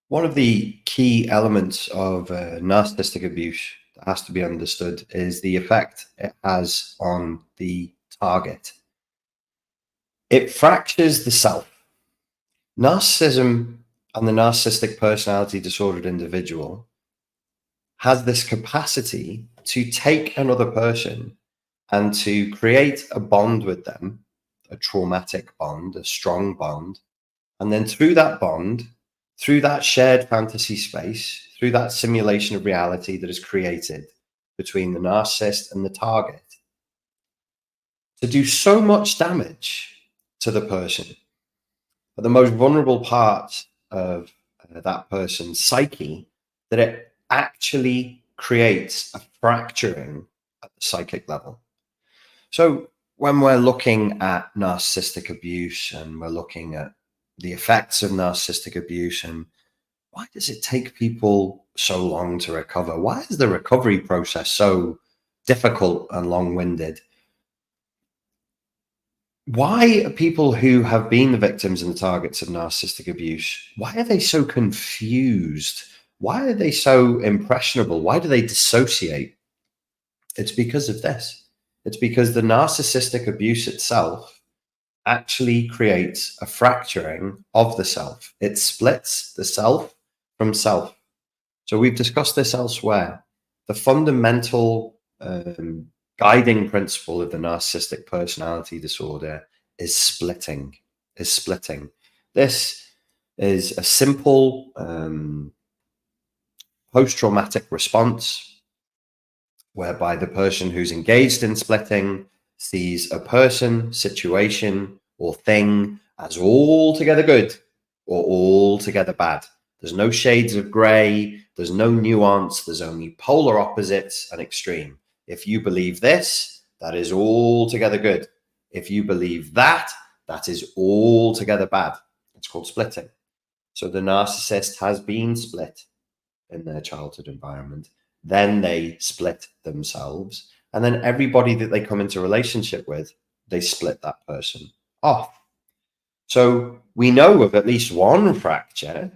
One of the key elements of narcissistic abuse that has to be understood is the effect it has on the target. It fractures the self. Narcissism and the narcissistic personality disordered individual has this capacity to take another person and to create a bond with them, a traumatic bond, a strong bond. And then through that bond, through that shared fantasy space, through that simulation of reality that is created between the narcissist and the target, to do so much damage to the person at the most vulnerable part of that person's psyche, that it actually creates a fracturing at the psychic level. So when we're looking at narcissistic abuse and we're looking at the effects of narcissistic abuse and why does it take people so long to recover? Why is the recovery process so difficult and long-winded? Why are people who have been the victims and the targets of narcissistic abuse, why are they so confused? Why are they so impressionable? Why do they dissociate? It's because of this. It's because the narcissistic abuse itself actually creates a fracturing of the self. It splits the self from self. So we've discussed this elsewhere. The fundamental guiding principle of the narcissistic personality disorder is splitting. This is a simple post-traumatic response whereby the person who's engaged in splitting sees a person, situation, or thing as altogether good or altogether bad. There's no shades of gray, there's no nuance, there's only polar opposites and extreme. If you believe this, that is altogether good. If you believe that, that is altogether bad. It's called splitting. So the narcissist has been split in their childhood environment. Then they split themselves. And then everybody that they come into relationship with, they split that person off. So we know of at least one fracture.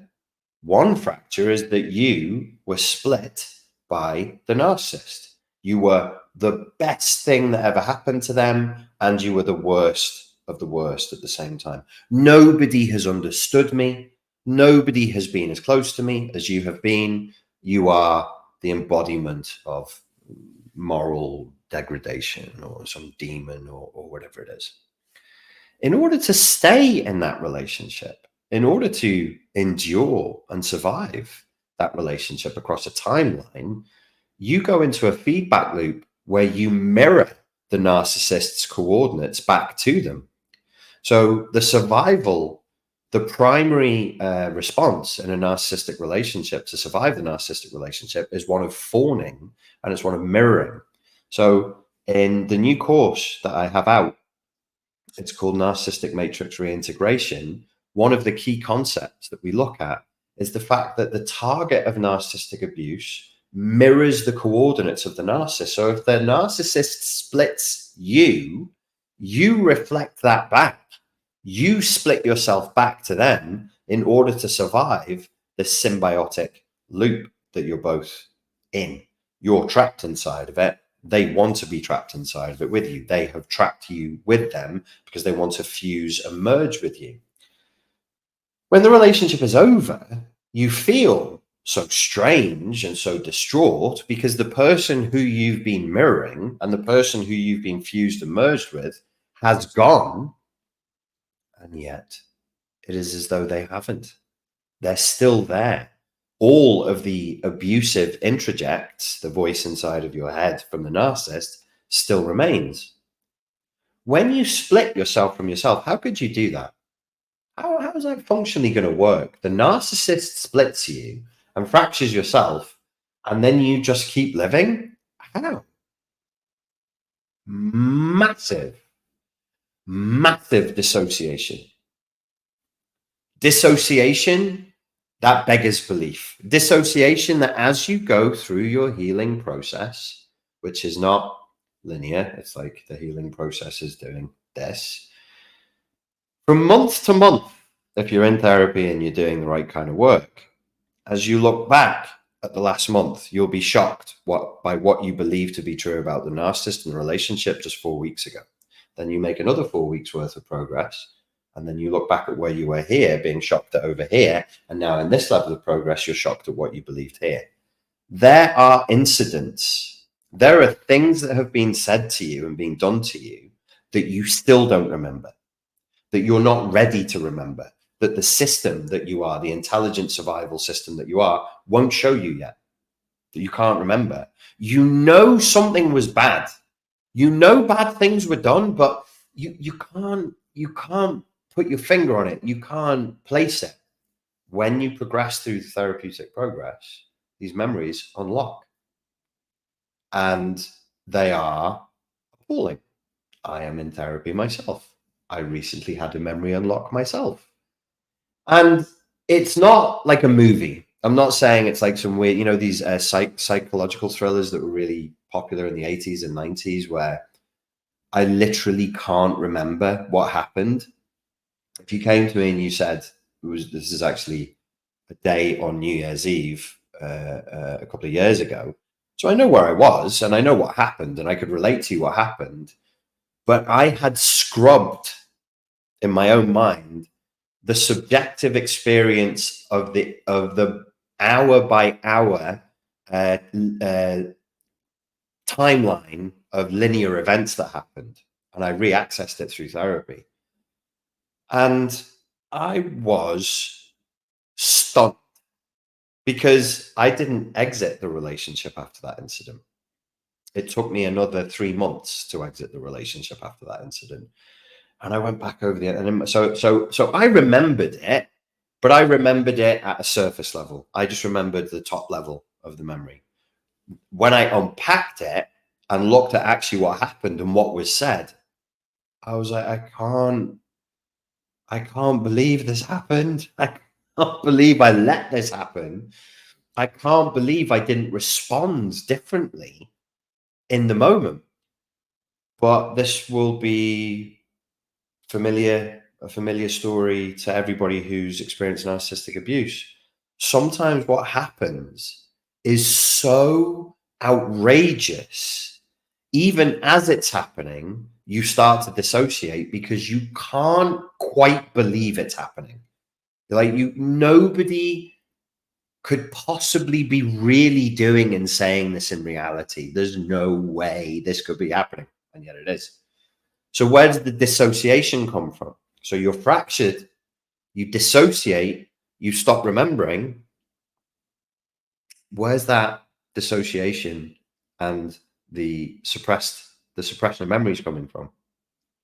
One fracture is that you were split by the narcissist. You were the best thing that ever happened to them, and you were the worst of the worst at the same time. Nobody has understood me. Nobody has been as close to me as you have been. You are the embodiment of moral degradation or some demon or whatever it is. In order to stay in that relationship, in order to endure and survive that relationship across a timeline, you go into a feedback loop where you mirror the narcissist's coordinates back to them. So the survival, the primary response in a narcissistic relationship to survive the narcissistic relationship is one of fawning and it's one of mirroring. So in the new course that I have out, it's called Narcissistic Matrix Reintegration. One of the key concepts that we look at is the fact that the target of narcissistic abuse mirrors the coordinates of the narcissist. So if the narcissist splits you, you reflect that back. You split yourself back to them in order to survive this symbiotic loop that you're both in. You're trapped inside of it. They want to be trapped inside of it with you. They have trapped you with them because they want to fuse and merge with you. When the relationship is over, you feel so strange and so distraught because the person who you've been mirroring and the person who you've been fused and merged with has gone. And yet it is as though they haven't. They're still there. All of the abusive introjects, the voice inside of your head from the narcissist, still remains. When you split yourself from yourself, how could you do that? How is that functionally going to work? The narcissist splits you and fractures yourself, and then you just keep living? How? Massive dissociation. Dissociation, that beggars belief. Dissociation that as you go through your healing process, which is not linear, it's like the healing process is doing this. From month to month, if you're in therapy and you're doing the right kind of work, as you look back at the last month, you'll be shocked by what you believe to be true about the narcissist and the relationship just 4 weeks ago. Then you make another 4 weeks worth of progress. And then you look back at where you were here, being shocked at over here. And now in this level of progress, you're shocked at what you believed here. There are incidents. There are things that have been said to you and been done to you that you still don't remember, that you're not ready to remember, that the system that you are, the intelligent survival system that you are, won't show you yet, that you can't remember. You know something was bad. You know bad things were done, but you can't put your finger on it. You can't place it. When you progress through the therapeutic progress, these memories unlock. And they are appalling. I am in therapy myself. I recently had a memory unlock myself. And it's not like a movie. I'm not saying it's like some weird, these psychological thrillers that were really popular in the 80s and 90s, where I literally can't remember what happened. If you came to me and you said, this is actually a day on New Year's Eve a couple of years ago, so I know where I was and I know what happened and I could relate to you what happened, but I had scrubbed in my own mind the subjective experience of the hour by hour timeline of linear events that happened, and I re-accessed it through therapy. And I was stunned because I didn't exit the relationship after that incident. It took me another 3 months to exit the relationship after that incident. And I went back over so I remembered it, but I remembered it at a surface level. I just remembered the top level of the memory. When I unpacked it and looked at actually what happened and what was said, I was like, I can't believe this happened. I can't believe I let this happen. I can't believe I didn't respond differently in the moment. But this will be a familiar story to everybody who's experienced narcissistic abuse. Sometimes what happens is so outrageous, even as it's happening, you start to dissociate because you can't quite believe it's happening. Like nobody could possibly be really doing and saying this in reality. There's no way this could be happening, and yet it is. So where does the dissociation come from? So you're fractured, you dissociate, you stop remembering. Where's that dissociation and the suppression of memories coming from?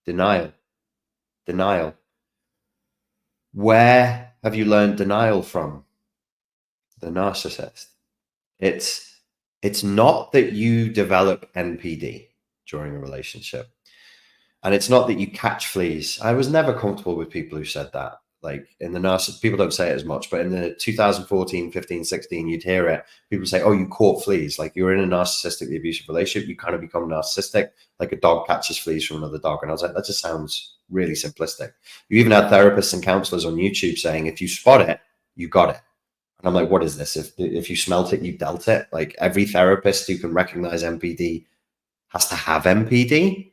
Denial. Where have you learned denial from? The narcissist. It's not that you develop NPD during a relationship. And it's not that you catch fleas. I was never comfortable with people who said that. Like in the narcissist, people don't say it as much, but in the 2014, 15, 16, you'd hear it. People say, oh, you caught fleas. Like you're in a narcissistically abusive relationship. You kind of become narcissistic, like a dog catches fleas from another dog. And I was like, that just sounds really simplistic. You even had therapists and counselors on YouTube saying, if you spot it, you got it. And I'm like, what is this? If you smelt it, you dealt it. Like every therapist who can recognize NPD has to have NPD.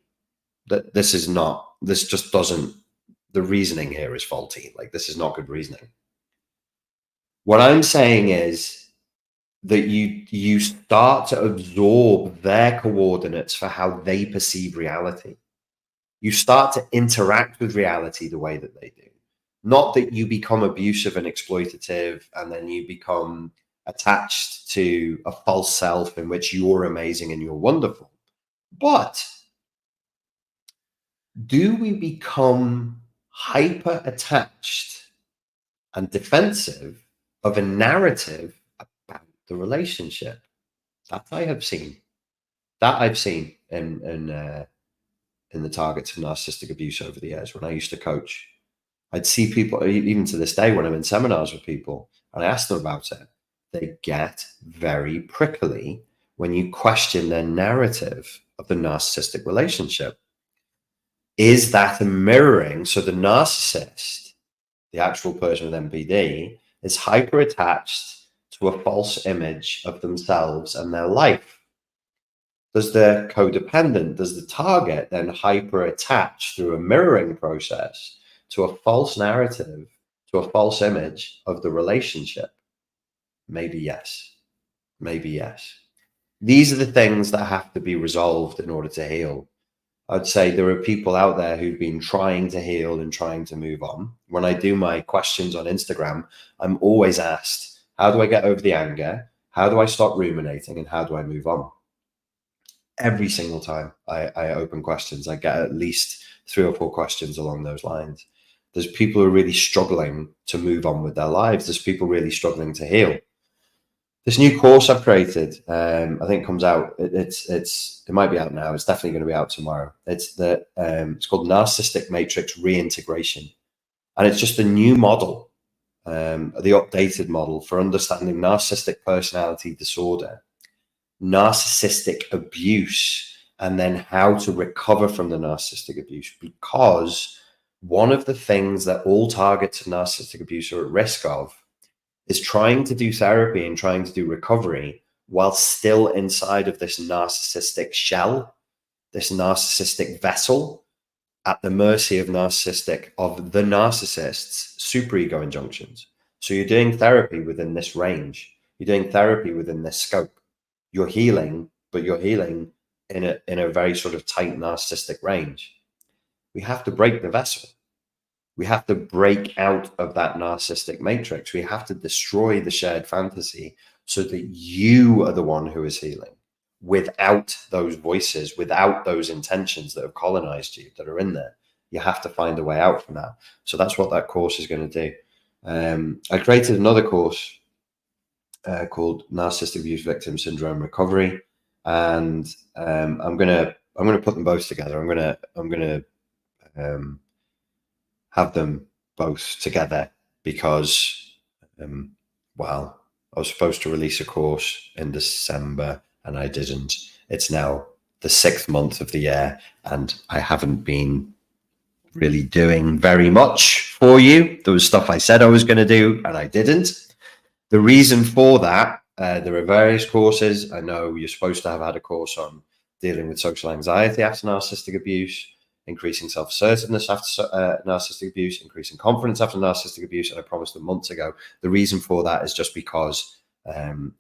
That this just doesn't, the reasoning here is faulty. Like this is not good reasoning. What I'm saying is that you start to absorb their coordinates for how they perceive reality. You start to interact with reality the way that they do. Not that you become abusive and exploitative and then you become attached to a false self in which you're amazing and you're wonderful. But do we become hyper attached and defensive of a narrative about the relationship? That I've seen in the targets of narcissistic abuse over the years. When I used to coach, I'd see people, even to this day, when I'm in seminars with people and I ask them about it, they get very prickly when you question their narrative of the narcissistic relationship. Is that a mirroring? So the narcissist, the actual person with NPD, is hyper attached to a false image of themselves and their life? Does the codependent, does the target then hyper attach through a mirroring process to a false narrative, to a false image of the relationship? Maybe yes. Maybe yes. These are the things that have to be resolved in order to heal. I'd say there are people out there who've been trying to heal and trying to move on. When I do my questions on Instagram, I'm always asked, how do I get over the anger? How do I stop ruminating? And how do I move on? Every single time I open questions, I get at least 3 or 4 questions along those lines. There's people who are really struggling to move on with their lives. There's people really struggling to heal. This new course I've created, I think it comes out. It might be out now. It's definitely going to be out tomorrow. It's called Narcissistic Matrix Reintegration, and it's just a new model, the updated model for understanding narcissistic personality disorder, narcissistic abuse, and then how to recover from the narcissistic abuse. Because one of the things that all targets of narcissistic abuse are at risk of is trying to do therapy and trying to do recovery while still inside of this narcissistic shell, this narcissistic vessel, at the mercy of the narcissist's superego injunctions. So you're doing therapy within this range. You're doing therapy within this scope. You're healing, but you're healing in a very sort of tight narcissistic range. We have to break the vessel. We have to break out of that narcissistic matrix. We have to destroy the shared fantasy so that you are the one who is healing without those voices, without those intentions that have colonized you, that are in there. You have to find a way out from that. So that's what that course is going to do. I created another course called Narcissistic Abuse Victim Syndrome Recovery, and I'm gonna put them both together. I'm gonna have them both together because, well, I was supposed to release a course in December and I didn't. It's now the 6th month of the year and I haven't been really doing very much for you. There was stuff I said I was going to do and I didn't. The reason for that, there are various courses. I know you're supposed to have had a course on dealing with social anxiety after narcissistic abuse, increasing self-assertiveness after narcissistic abuse, increasing confidence after narcissistic abuse. And I promised them months ago. The reason for that is just because I'm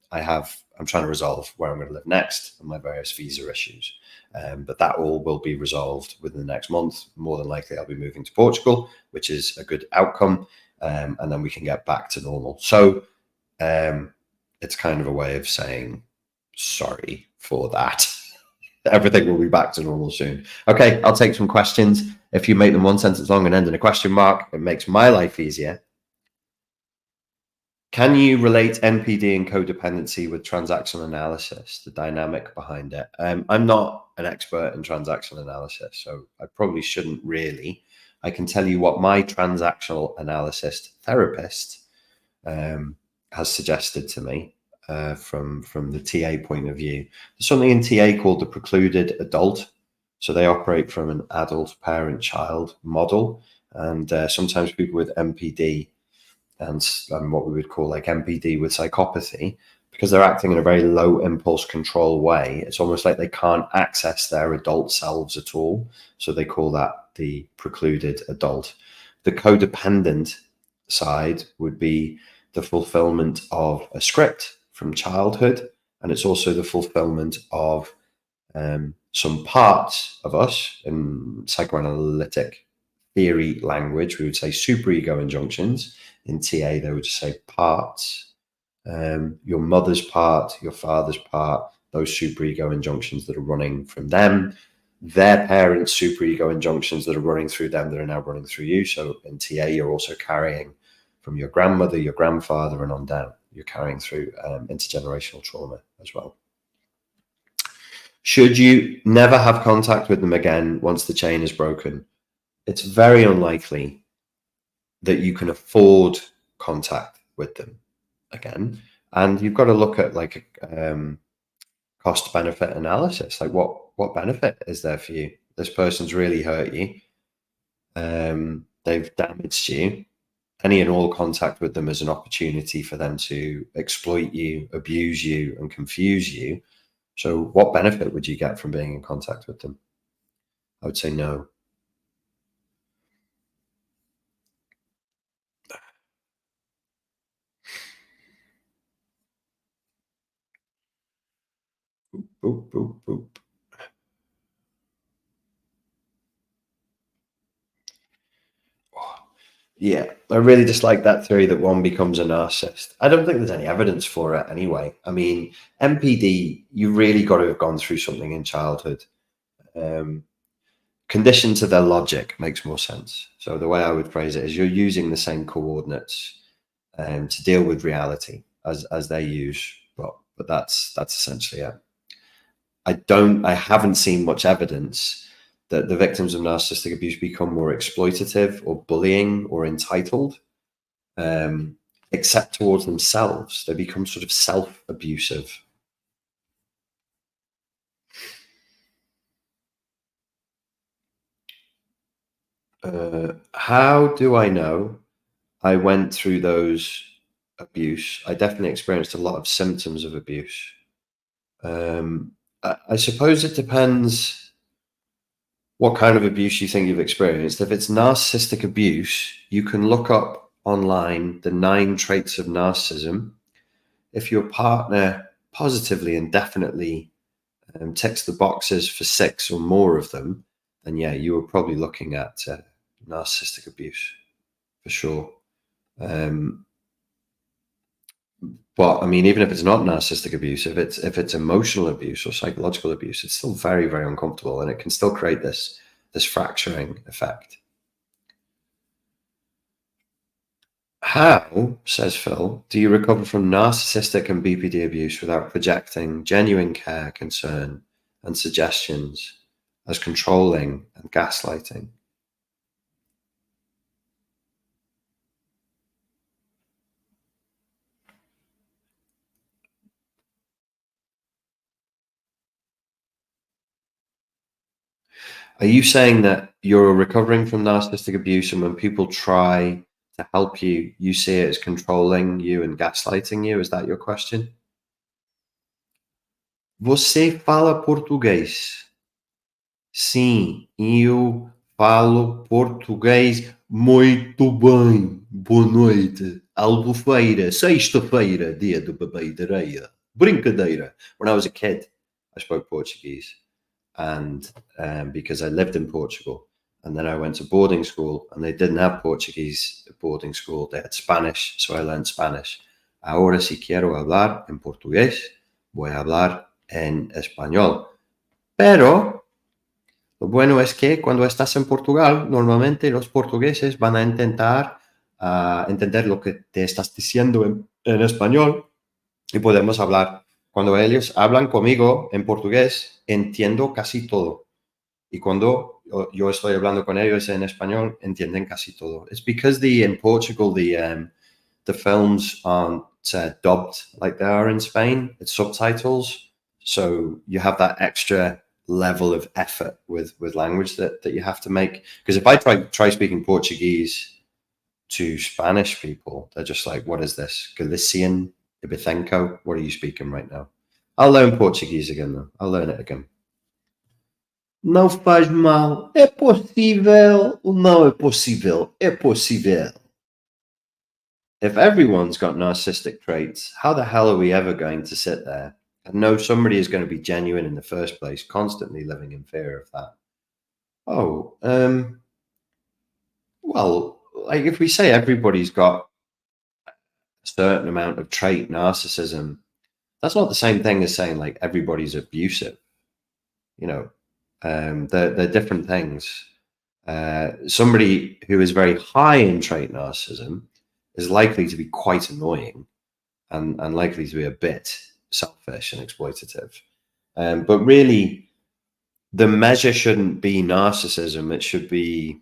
trying to resolve where I'm going to live next and my various visa issues. But that all will be resolved within the next month. More than likely, I'll be moving to Portugal, which is a good outcome. And then we can get back to normal. So it's kind of a way of saying sorry for that. Everything will be back to normal soon. Okay, I'll take some questions. If you make them one sentence long and end in a question mark, it makes my life easier. Can you relate NPD and codependency with transactional analysis, the dynamic behind it? I'm not an expert in transactional analysis, so I probably shouldn't really. I can tell you what my transactional analysis therapist has suggested to me. From the TA point of view. There's something in TA called the precluded adult. So they operate from an adult parent-child model. And sometimes people with MPD and what we would call like MPD with psychopathy, because they're acting in a very low impulse control way, it's almost like they can't access their adult selves at all. So they call that the precluded adult. The codependent side would be the fulfillment of a script from childhood, and it's also the fulfillment of some parts of us in psychoanalytic theory language. We would say superego injunctions. In TA, they would just say parts. Your mother's part, your father's part, those superego injunctions that are running from them, their parents' superego injunctions that are running through them that are now running through you. So in TA, you're also carrying from your grandmother, your grandfather, and on down. You're carrying through intergenerational trauma as well. Should you never have contact with them again once the chain is broken? It's very unlikely that you can afford contact with them again. And you've got to look at like a cost benefit analysis. Like what benefit is there for you? This person's really hurt you. They've damaged you. any and all contact with them as an opportunity for them to exploit you, abuse you, and confuse you. So what benefit would you get from being in contact with them? I would say no. Boop, boop, boop. Yeah, I really dislike that theory that one becomes a narcissist. I don't think there's any evidence for it anyway. I mean, MPD, you really got to have gone through something in childhood. Um, Conditioned to their logic makes more sense. So the way I would phrase it is you're using the same coordinates to deal with reality as they use, but that's essentially it. I haven't seen much evidence that the victims of narcissistic abuse become more exploitative or bullying or entitled, um, except towards themselves. They become sort of self-abusive. How do I know I went through those abuse? I definitely experienced a lot of symptoms of abuse. I suppose it depends what kind of abuse you think you've experienced. If it's narcissistic abuse, you can look up online the 9 traits of narcissism. If your partner positively and definitely ticks the boxes for 6 or more of them, then yeah, you were probably looking at narcissistic abuse for sure. But I mean, even if it's not narcissistic abuse, if it's emotional abuse or psychological abuse, it's still very, very uncomfortable, and it can still create this fracturing effect. How, says Phil, do you recover from narcissistic and BPD abuse without projecting genuine care, concern, and suggestions as controlling and gaslighting? Are you saying that you're recovering from narcissistic abuse, and when people try to help you, you see it as controlling you and gaslighting you? Is that your question? Você fala português? Sim, eu falo português muito bem. Boa noite. Albufeira, sexta-feira, dia do bebê de areia. Brincadeira. When I was a kid, I spoke Portuguese, and because I lived in Portugal, and then I went to boarding school, and they didn't have Portuguese at boarding school. They had Spanish, so I learned Spanish. Ahora si quiero hablar en portugués, voy a hablar en español. Pero lo bueno es que cuando estás en Portugal, normalmente los portugueses van a intentar entender lo que te estás diciendo en español, y podemos hablar. Cuando ellos hablan conmigo en portugués, entiendo casi todo. Y cuando yo estoy hablando con ellos en español, entienden casi todo. It's because in Portugal, the films aren't dubbed like they are in Spain. It's subtitles. So you have that extra level of effort with language that you have to make. Because if I try speaking Portuguese to Spanish people, they're just like, what is this? Galician? Ibithenko? What are you speaking right now? I'll learn Portuguese again, though. I'll learn it again. Não faz mal. É possível. Não é possível. É possível. If everyone's got narcissistic traits, how the hell are we ever going to sit there and know somebody is going to be genuine in the first place, constantly living in fear of that? Oh, well, like if we say everybody's got a certain amount of trait narcissism, that's not the same thing as saying like everybody's abusive. You know, they're different things. Somebody who is very high in trait narcissism is likely to be quite annoying and likely to be a bit selfish and exploitative. But really, the measure shouldn't be narcissism. It should be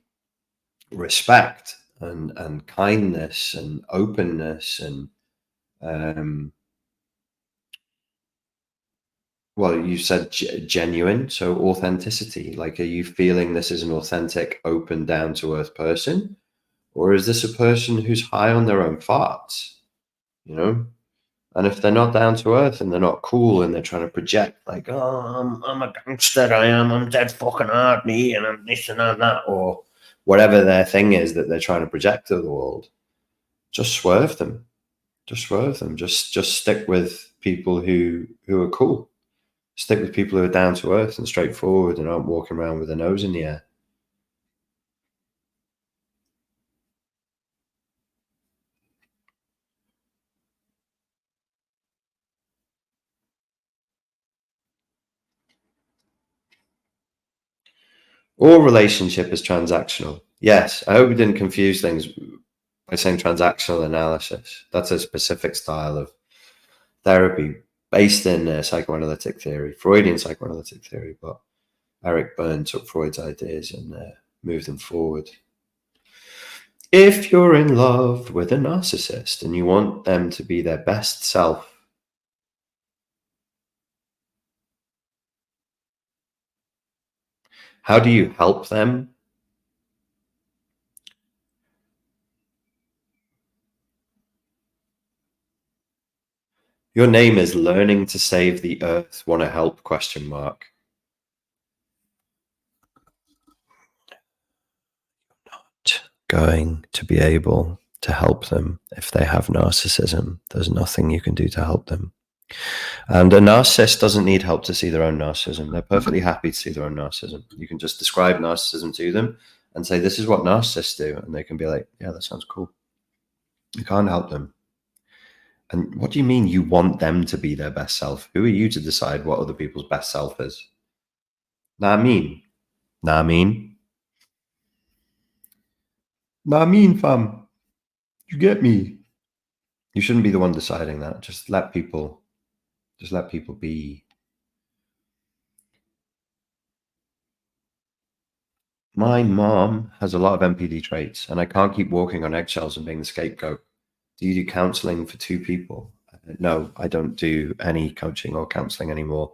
respect and kindness and openness and well, you said genuine, so authenticity. Like, are you feeling this is an authentic, open, down to earth person? Or is this a person who's high on their own farts? You know? And if they're not down to earth and they're not cool and they're trying to project, like, oh, I'm a gangster, I'm dead fucking hard, me, and I'm this and I'm that, or whatever their thing is that they're trying to project to the world, just swerve them. Just swerve them. Just stick with people who are cool. Stick with people who are down to earth and straightforward and aren't walking around with their nose in the air. All relationship is transactional. Yes, I hope we didn't confuse things by saying transactional analysis. That's a specific style of therapy based in psychoanalytic theory, Freudian psychoanalytic theory, but Eric Berne took Freud's ideas and moved them forward. If you're in love with a narcissist and you want them to be their best self, how do you help them? Your name is Learning to Save the Earth. Want to help? ? Not going to be able to help them if they have narcissism. There's nothing you can do to help them. And a narcissist doesn't need help to see their own narcissism. They're perfectly happy to see their own narcissism. You can just describe narcissism to them and say, this is what narcissists do. And they can be like, yeah, that sounds cool. You can't help them. And what do you mean you want them to be their best self? Who are you to decide what other people's best self is? Nah, mean. Nah, mean. Nah, mean, fam. You get me? You shouldn't be the one deciding that. Just let people be. My mom has a lot of NPD traits, and I can't keep walking on eggshells and being the scapegoat. Do you do counseling for two people? No, I don't do any coaching or counseling anymore.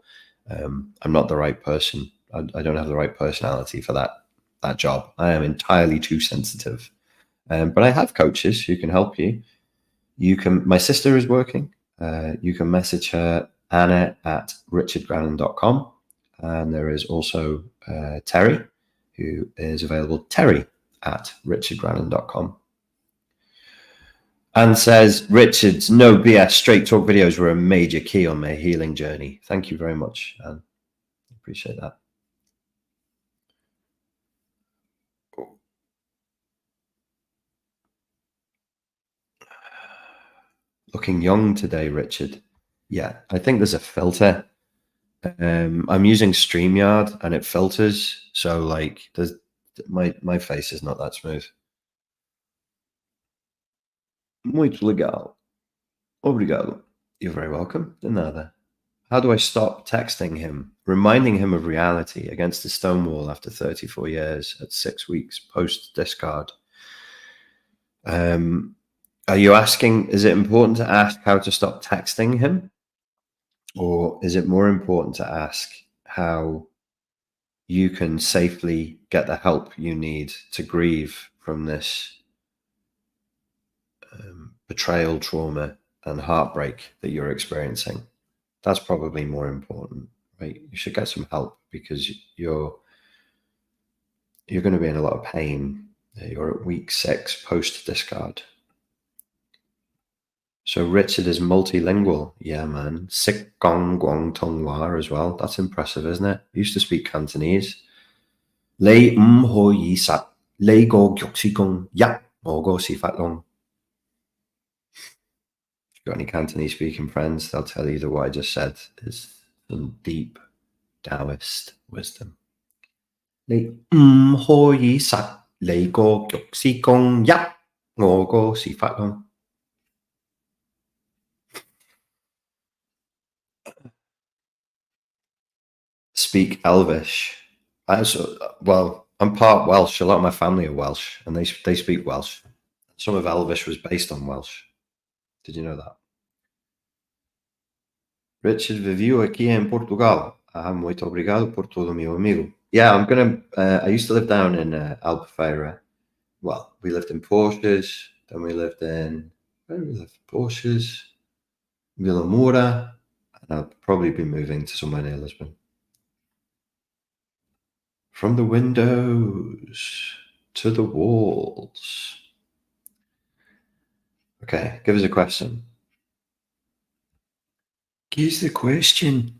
I'm not the right person. I don't have the right personality for that job. I am entirely too sensitive. But I have coaches who can help you. My sister is working. You can message her, Anna at richardgrannon.com. And there is also Terry, who is available, Terry at richardgrannon.com. And says, Richard's no BS straight talk videos were a major key on my healing journey. Thank you very much, Anne. Appreciate that. Looking young today, Richard. Yeah, I think there's a filter. I'm using StreamYard and it filters. So like there's my face is not that smooth. Muito legal. Obrigado. You're very welcome. De nada. How do I stop texting him, reminding him of reality against the stone wall after 34 years at 6 weeks post discard? Are you asking, is it important to ask how to stop texting him? Or is it more important to ask how you can safely get the help you need to grieve from this betrayal, trauma, and heartbreak that you're experiencing? That's probably more important, right? You should get some help because you're going to be in a lot of pain. You're at week 6 post discard. So Richard is multilingual. Yeah, man. Sik Gong Guang Tong Wa as well. That's impressive, isn't it? I used to speak Cantonese. Lei Ho Yi Sat. Lei Go Gyok Si Gong Ya. Mo Go Si Fat Long. If you've got any Cantonese speaking friends, they'll tell you that what I just said is some deep Taoist wisdom. Lei Ho Yi Sat. Lei Go Gyok Si Gong Ya. Mo Go Si Fat Long. Speak Elvish. Well, I'm part Welsh. A lot of my family are Welsh, and they speak Welsh. Some of Elvish was based on Welsh. Did you know that? Richard viviu aqui em Portugal. Muito obrigado por todo, meu amigo. Yeah, I used to live down in Albufeira, well, we lived in Porsches, then we lived in, where did we live? Porsches, Villamora, and I'll probably be moving to somewhere near Lisbon. From the windows to the walls. Okay, give us a question. Give us the question.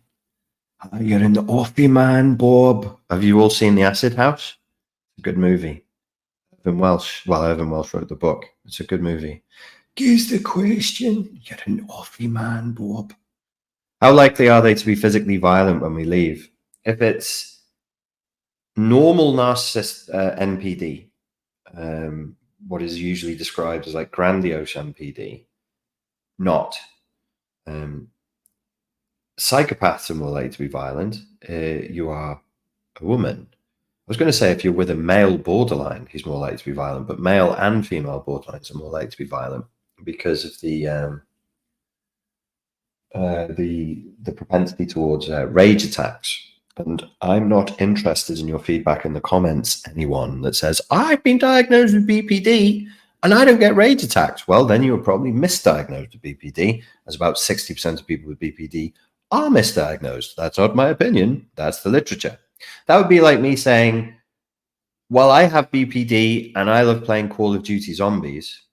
You're in the offie, man, Bob. Have you all seen The Acid House? It's a good movie. Irvin Welsh wrote the book. It's a good movie. Give us the question. You're an offie, man, Bob. How likely are they to be physically violent when we leave? If it's normal narcissist NPD, what is usually described as like grandiose NPD, not. Psychopaths are more likely to be violent. You are a woman. I was going to say if you're with a male borderline, he's more likely to be violent, but male and female borderlines are more likely to be violent because of the propensity towards rage attacks. And I'm not interested in your feedback in the comments, anyone that says, I've been diagnosed with BPD and I don't get rage attacks. Well, then you were probably misdiagnosed with BPD, as about 60% of people with BPD are misdiagnosed. That's not my opinion. That's the literature. That would be like me saying, well, I have BPD and I love playing Call of Duty Zombies.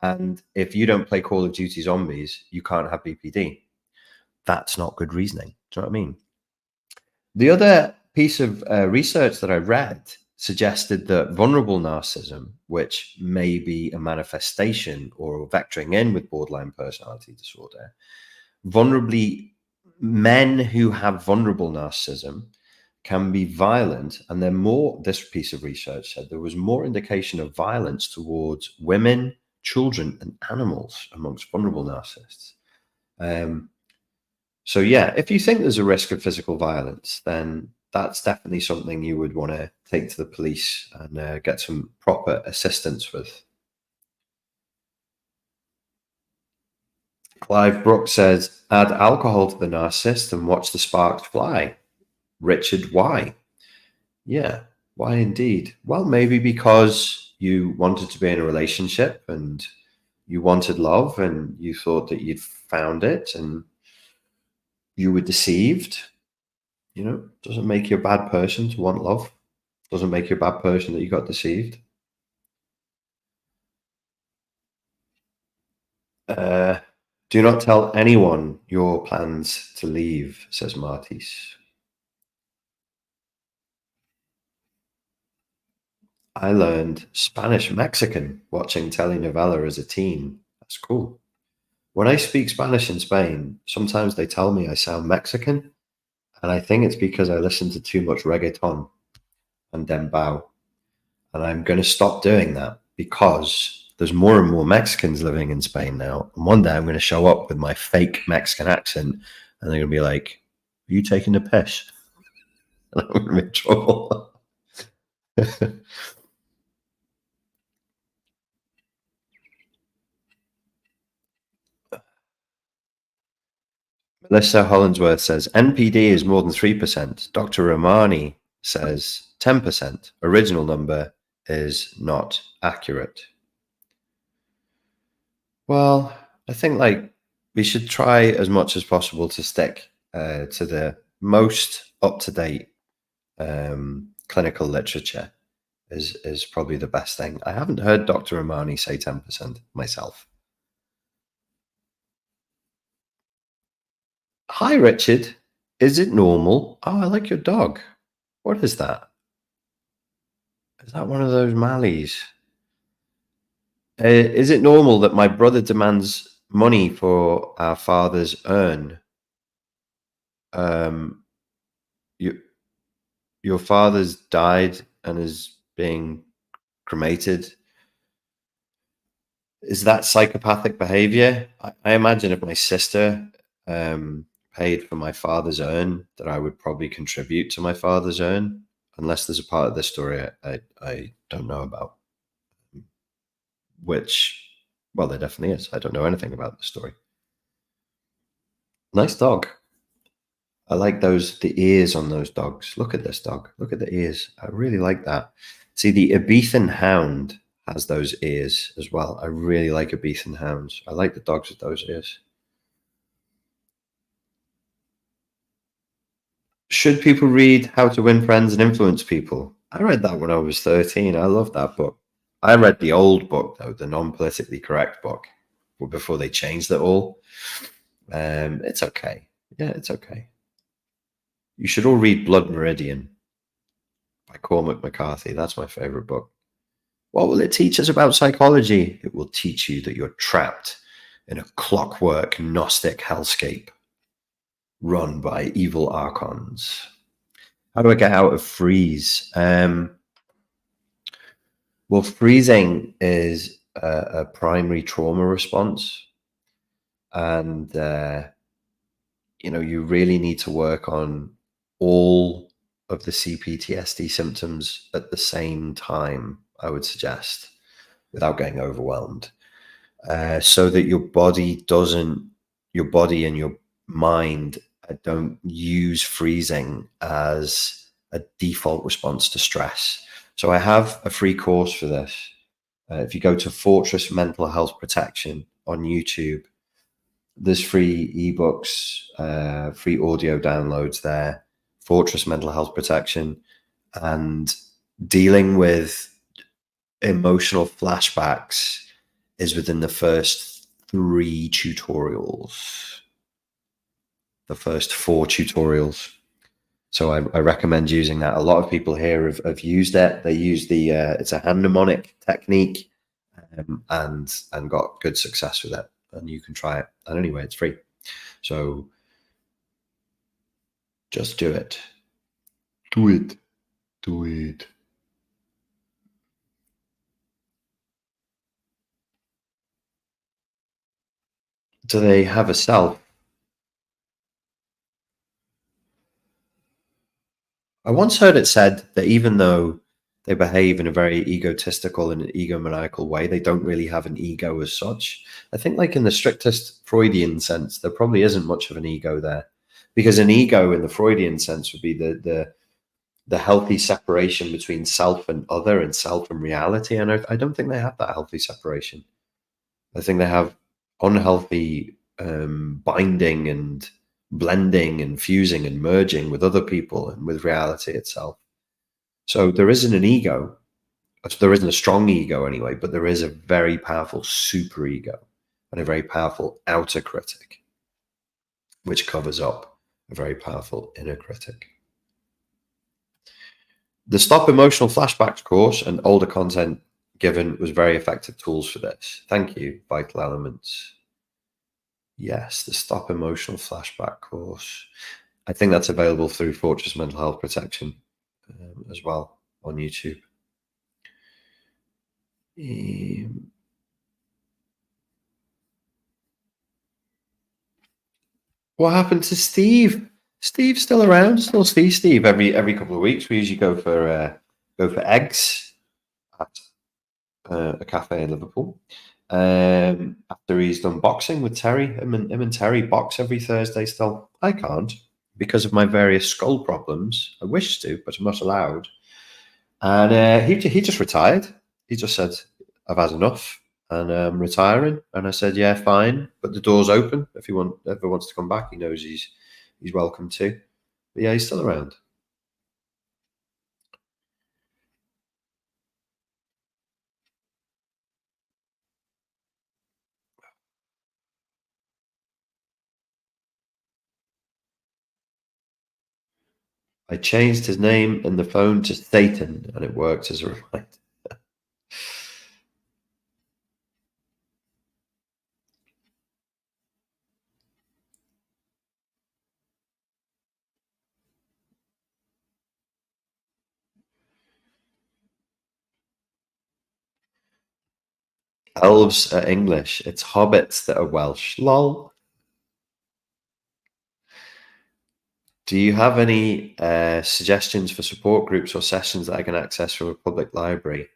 And if you don't play Call of Duty Zombies, you can't have BPD. That's not good reasoning. Do you know what I mean? The other piece of research that I read suggested that vulnerable narcissism, which may be a manifestation or vectoring in with borderline personality disorder, men who have vulnerable narcissism can be violent, and this piece of research said there was more indication of violence towards women, children, and animals amongst vulnerable narcissists. So yeah, if you think there's a risk of physical violence, then that's definitely something you would want to take to the police and get some proper assistance with. Clive Brooks says, add alcohol to the narcissist and watch the sparks fly. Richard, why? Yeah, why indeed? Well, maybe because you wanted to be in a relationship and you wanted love and you thought that you'd found it and you were deceived. You know, doesn't make you a bad person to want love. Doesn't make you a bad person that you got deceived. Do not tell anyone your plans to leave, says Martis. I learned Spanish Mexican watching telenovela as a teen. That's cool. When I speak Spanish in Spain, sometimes they tell me I sound Mexican, and I think it's because I listen to too much reggaeton and dembow. And I'm going to stop doing that because there's more and more Mexicans living in Spain now. And one day I'm going to show up with my fake Mexican accent and they're going to be like, are you taking the piss? And I'm going to be in trouble. Melissa Hollingsworth says, NPD is more than 3%. Dr. Romani says 10%. Original number is not accurate. Well, I think like we should try as much as possible to stick to the most up-to-date clinical literature is probably the best thing. I haven't heard Dr. Romani say 10% myself. Hi, Richard. Is it normal? Oh, I like your dog. What is that? Is that one of those Mallies? Is it normal that my brother demands money for our father's urn? Your father's died and is being cremated. Is that psychopathic behavior? I imagine if my sister paid for my father's urn, that I would probably contribute to my father's urn, unless there's a part of this story I don't know about. Which, well, there definitely is. I don't know anything about the story. Nice dog. I like the ears on those dogs. Look at this dog. Look at the ears. I really like that. See, the Ibethan hound has those ears as well. I really like a Beath and Hounds. I like the dogs with those ears. Should people read How to Win Friends and Influence People? I read that when I was 13. I love that book. I read the old book, though, the non-politically correct book, before they changed it all. It's okay. Yeah, it's okay. You should all read Blood Meridian by Cormac McCarthy. That's my favorite book. What will it teach us about psychology? It will teach you that you're trapped in a clockwork Gnostic hellscape run by evil archons. How do I get out of freeze? Well, freezing is a primary trauma response. And, you really need to work on all of the CPTSD symptoms at the same time, I would suggest, without getting overwhelmed, so that your body and your mind don't use freezing as a default response to stress. So I have a free course for this. If you go to Fortress Mental Health Protection on YouTube, there's free ebooks, free audio downloads there, Fortress Mental Health Protection, and dealing with emotional flashbacks is within the first 3 tutorials, the first 4 tutorials. So I recommend using that. A lot of people here have used it. They use it's a hand mnemonic technique, and got good success with it. And you can try it. And anyway, it's free. So just do it. Do it. Do it. Do they have a self? I once heard it said that even though they behave in a very egotistical and egomaniacal way, they don't really have an ego as such. I think, like, in the strictest Freudian sense, there probably isn't much of an ego there, because an ego in the Freudian sense would be the healthy separation between self and other and self and reality. And I don't think they have that healthy separation. I think they have unhealthy binding and blending and fusing and merging with other people and with reality itself. So there isn't an ego. There isn't a strong ego anyway, but there is a very powerful super ego and a very powerful outer critic, which covers up a very powerful inner critic. The Stop Emotional Flashbacks course and older content given was very effective tools for this. Thank you, Vital Elements. Yes, the Stop Emotional Flashback course. I think that's available through Fortress Mental Health Protection as well on YouTube. What happened to Steve? Steve's still around. Still see Steve every couple of weeks. We usually go for eggs at a cafe in Liverpool. After he's done boxing with Terry, him and Terry box every Thursday still. I can't because of my various skull problems. I wish to, but I'm not allowed. And he just retired. He just said, "I've had enough, and I'm retiring." And I said, "Yeah, fine, but the door's open. If he ever wants to come back, he knows he's welcome to." But yeah, he's still around. I changed his name in the phone to Satan, and it worked as a reminder. Elves are English. It's hobbits that are Welsh. Lol. Do you have any suggestions for support groups or sessions that I can access from a public library?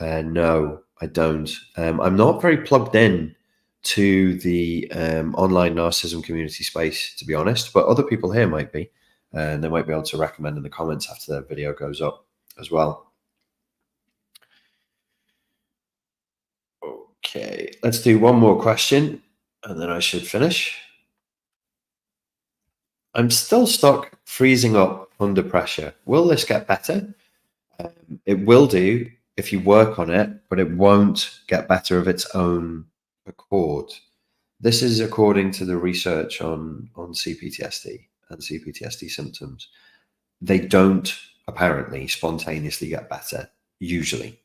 No, I don't. I'm not very plugged in to the online narcissism community space, to be honest, but other people here might be, and they might be able to recommend in the comments after the video goes up as well. Okay, let's do one more question and then I should finish. I'm still stuck freezing up under pressure. Will this get better? It will do if you work on it, but it won't get better of its own accord. This is according to the research on CPTSD and CPTSD symptoms. They don't apparently spontaneously get better, usually.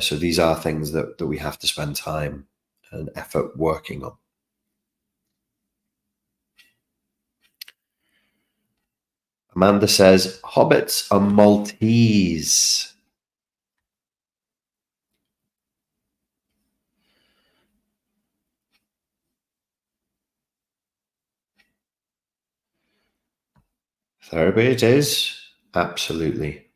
So these are things that we have to spend time and effort working on. Amanda says, hobbits are Maltese. Therapy it is, absolutely.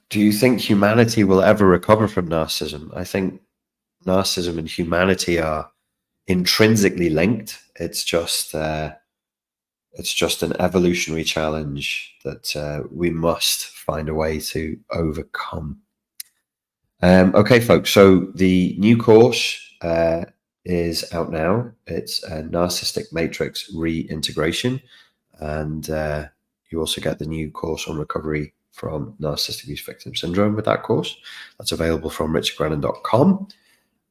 Do you think humanity will ever recover from narcissism? I think narcissism and humanity are intrinsically linked. It's just an evolutionary challenge that we must find a way to overcome. Okay, folks. So the new course is out now. It's a Narcissistic Matrix Reintegration, and you also get the new course on recovery from narcissistic abuse victim syndrome with that course. That's available from richardgrennan.com.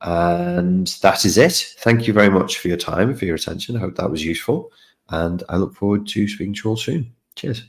And that is it. Thank you very much for your time and for your attention. I hope that was useful. And I look forward to speaking to you all soon. Cheers.